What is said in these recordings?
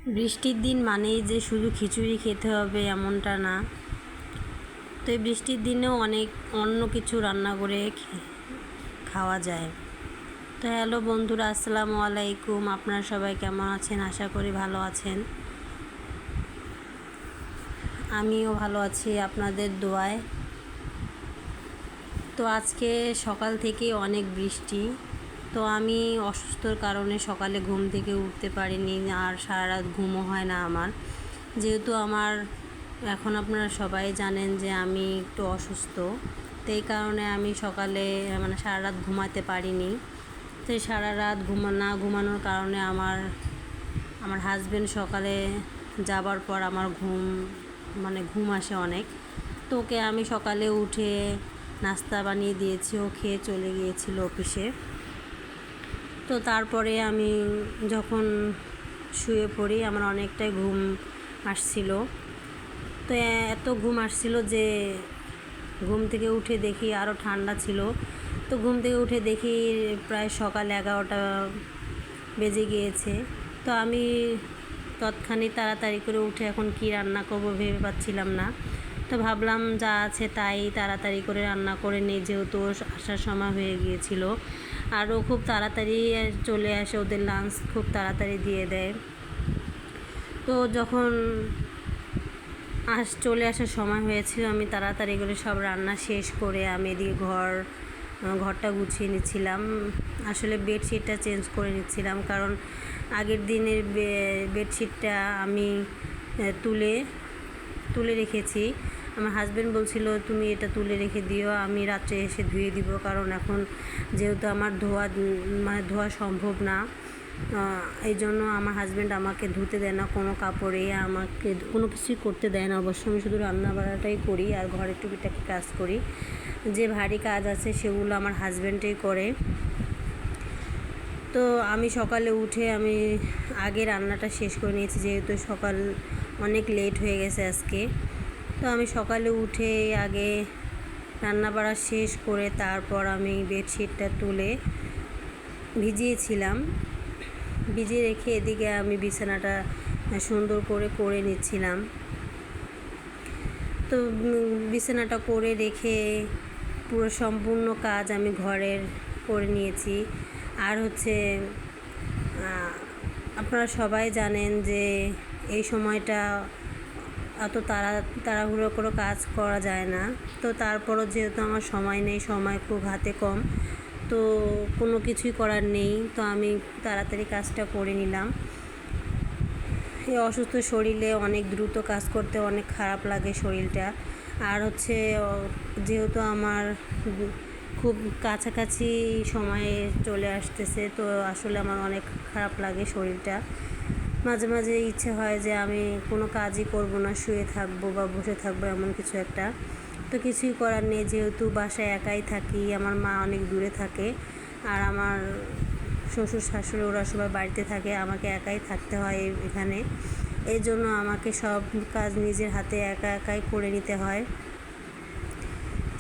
বৃষ্টির দিন মানেই যে শুধু খিচুড়ি খেতে হবে এমনটা না। তো এই বৃষ্টির দিনেও অনেক অন্য কিছু রান্না করে খাওয়া যায়। তো হ্যালো বন্ধুরা, আসসালামু আলাইকুম। আপনারা সবাই কেমন আছেন? আশা করি ভালো আছেন। আমিও ভালো আছি আপনাদের দোয়ায়। তো আজকে সকাল থেকেই অনেক বৃষ্টি। তো আমি অসুস্থর কারণে সকালে ঘুম থেকে উঠতে পারিনি, আর সারা রাত ঘুমও হয় না আমার। যেহেতু আমার এখন আপনারা সবাই জানেন যে আমি একটু অসুস্থ, তো এই কারণে আমি সকালে সারা রাত ঘুমাতে পারিনি। তো সারা রাত ঘুমানোর কারণে আমার হাজব্যান্ড সকালে যাবার পর আমার ঘুম আসে অনেক। তো ওকে আমি সকালে উঠে নাস্তা বানিয়ে দিয়েছি, ও খেয়ে চলে গিয়েছিল অফিসে। তো তারপরে আমি যখন শুয়ে পড়ি আমার অনেকটাই ঘুম আসছিল। তো এত ঘুম আসছিল যে ঘুম থেকে উঠে দেখি আরও ঠান্ডা ছিল। তো ঘুম থেকে উঠে দেখি প্রায় সকাল 11টা বেজে গিয়েছে। তো আমি তৎক্ষণাৎ তাড়াতাড়ি করে উঠে এখন কি রান্না করব ভেবে পাচ্ছিলাম না। তো ভাবলাম যা আছে তাই তাড়াতাড়ি করে রান্না করে নিই, যেহেতু আসার সময় হয়ে গিয়েছিল। আর ও খুব তাড়াতাড়ি চলে আসে, ওদের লাঞ্চ খুব তাড়াতাড়ি দিয়ে দেয়। তো যখন চলে আসার সময় হয়েছিল, আমি তাড়াতাড়ি করে সব রান্না শেষ করে আমি এদিকে ঘরটা গুছিয়ে নিচ্ছিলাম। আসলে বেডশিটটা চেঞ্জ করে নিচ্ছিলাম, কারণ আগের দিনের বেডশিটটা আমি তুলে রেখেছি। আমার হাজব্যান্ড বলছিল তুমি এটা তুলে রেখে দিও, আমি রাত্রে এসে ধুয়ে দিব, কারণ এখন যেহেতু আমার ধোয়া সম্ভব না। এই জন্য আমার হাজব্যান্ড আমাকে ধুতে দেয় না কোনো কাপড়ে, আমাকে কোনো কিছুই করতে দেয় না। অবশ্য আমি শুধু রান্না বাড়াটাই করি আর ঘরের টুকিটাকি কাজ করি। যে ভারী কাজ আছে সেগুলো আমার হাজব্যান্ডই করে। তো আমি সকালে উঠে আমি আগে রান্নাটা শেষ করে নিয়েছি, যেহেতু সকাল অনেক লেট হয়ে গেছে আজকে। তো আমি সকালে উঠে আগে রান্না বাড়া শেষ করে তারপর আমি বেডশিটটা তুলে ভিজিয়ে রেখে এদিকে আমি বিছানাটা সুন্দর করে নিচ্ছিলাম। তো বিছানাটা করে রেখে পুরো সম্পূর্ণ কাজ আমি ঘরের করে নিয়েছি। আর আপনারা সবাই জানেন যে এই সময়টা এত তাড়াহুড়ো করে কাজ করা যায় না। তো তারপরও যেহেতু আমার সময় নেই, সময় খুব হাতে কম, তো কোনো কিছুই করার নেই। তো আমি তাড়াতাড়ি কাজটা করে নিলাম। এই অসুস্থ শরীরে অনেক দ্রুত কাজ করতে অনেক খারাপ লাগে শরীরটা। আর যেহেতু আমার খুব কাছাকাছি সময়ে চলে আসতেছে, তো আসলে আমার অনেক খারাপ লাগে শরীরটা। মাঝে মাঝে ইচ্ছে হয় যে আমি কোনো কাজই করব না, শুয়ে থাকবো বা বসে থাকবো, এমন কিছু একটা। তো কিছুই করার নেই, যেহেতু বাসায় একাই থাকি, আমার মা অনেক দূরে থাকে আর আমার শ্বশুর শাশুড়ি ওরা সবাই বাড়িতে থাকে, আমাকে একাই থাকতে হয় এখানে। এই জন্য আমাকে সব কাজ নিজের হাতে একাই করে নিতে হয়।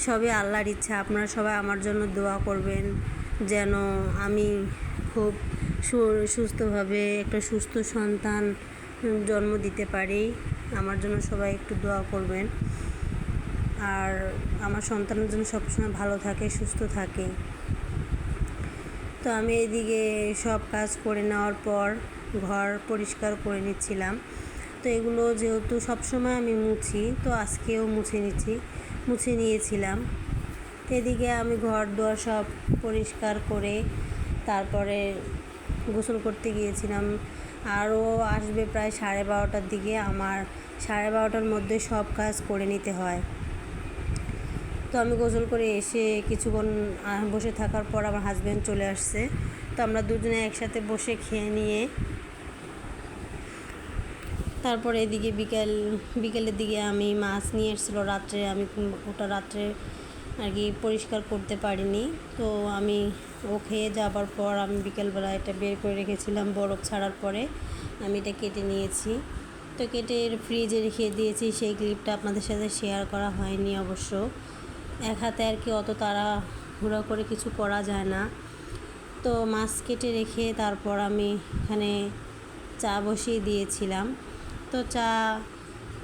সবই আল্লাহর ইচ্ছা। আপনারা সবাই আমার জন্য দোয়া করবেন যেন আমি খুব সুস্থভাবে একটা সুস্থ সন্তান জন্ম দিতে পারি। আমার জন্য সবাই একটু দোয়া করবেন, আর আমার সন্তানের জন্য সবসময় ভালো থাকে, সুস্থ থাকে। তো আমি এদিকে সব কাজ করে নেওয়ার পর ঘর পরিষ্কার করে নিচ্ছিলাম। তো এগুলো যেহেতু সবসময় আমি মুছি, তো আজকেও মুছে নিয়েছিলাম। তো এদিকে আমি ঘর দুয়ার সব পরিষ্কার করে তারপরে গোসল করতে গিয়েছিলাম। আরও আসবে প্রায় 12:30টার দিকে, আমার 12:30টার মধ্যে সব কাজ করে নিতে হয়। তো আমি গোসল করে এসে কিছুক্ষণ বসে থাকার পর আমার হাজব্যান্ড চলে আসছে। তো আমরা দুজনে একসাথে বসে খেয়ে নিয়ে তারপরে এদিকে বিকেলের দিকে আমি মাছ নিয়ে এসেছিলো রাত্রে, আমি ওটা রাত্রে আর কি পরিষ্কার করতে পারিনি। তো আমি ও খেয়ে যাবার পর আমি বিকেলবেলা এটা বের করে রেখেছিলাম, বরফ ছাড়ার পরে আমি এটা কেটে নিয়েছি। তো কেটে ফ্রিজে রেখে দিয়েছি। সেই ক্লিপটা আপনাদের সাথে শেয়ার করা হয়নি অবশ্য। এক হাতে আর কি অত তাড়াহুড়া করে কিছু করা যায় না। তো মাছ কেটে রেখে তারপর আমি এখানে চা বসিয়ে দিয়েছিলাম। তো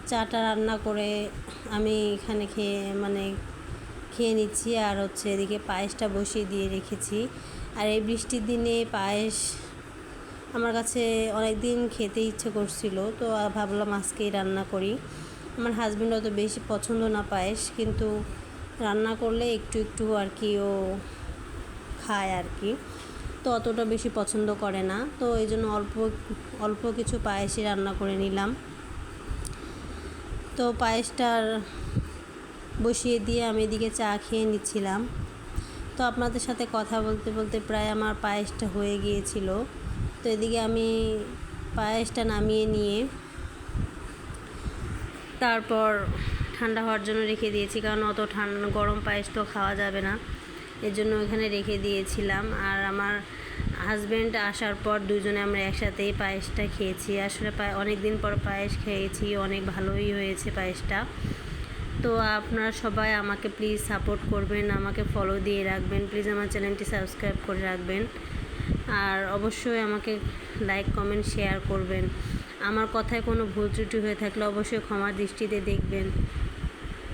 চাটা রান্না করে আমি এখানে খেয়ে নিচ্ছি, আর এদিকে পায়েসটা বসিয়ে দিয়ে রেখেছি। আর এই বৃষ্টির দিনে পায়েস আমার কাছে অনেক দিন খেতে ইচ্ছে করছিল, তো ভাবলাম আজকেই রান্না করি। আমার হাজব্যান্ড অত বেশি পছন্দ না পায়েস, কিন্তু রান্না করলে একটু একটু আর কি ও খায় আর কি, তো অতটা বেশি পছন্দ করে না। তো এই জন্য অল্প কিছু পায়েসই রান্না করে নিলাম। তো পায়েসটার বসিয়ে দিয়ে আমি এদিকে চা খেয়ে নিচ্ছিলাম। তো আপনাদের সাথে কথা বলতে বলতে প্রায় আমার পায়েসটা হয়ে গিয়েছিল। তো এদিকে আমি পায়েসটা নামিয়ে নিয়ে তারপর ঠান্ডা হওয়ার জন্য রেখে দিয়েছি, কারণ অত গরম পায়েস তো খাওয়া যাবে না, এর জন্য ওখানে রেখে দিয়েছিলাম। আর আমার হাজব্যান্ড আসার পর দুজনে আমরা একসাথেই পায়েসটা খেয়েছি। আসলে অনেক দিন পর পায়েস খেয়েছি, অনেক ভালোই হয়েছে পায়েসটা। তো আপনারা সবাই আমাকে প্লিজ সাপোর্ট করবেন, আমাকে ফলো দিয়ে রাখবেন, প্লিজ আমার চ্যানেলটি সাবস্ক্রাইব করে রাখবেন, আর অবশ্যই আমাকে লাইক কমেন্ট শেয়ার করবেন। আমার কথায় কোনো ভুল ত্রুটি হয়ে থাকলে অবশ্যই ক্ষমার দৃষ্টিতে দেখবেন।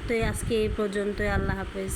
তো আজকে এই পর্যন্তই। আল্লাহ হাফেজ।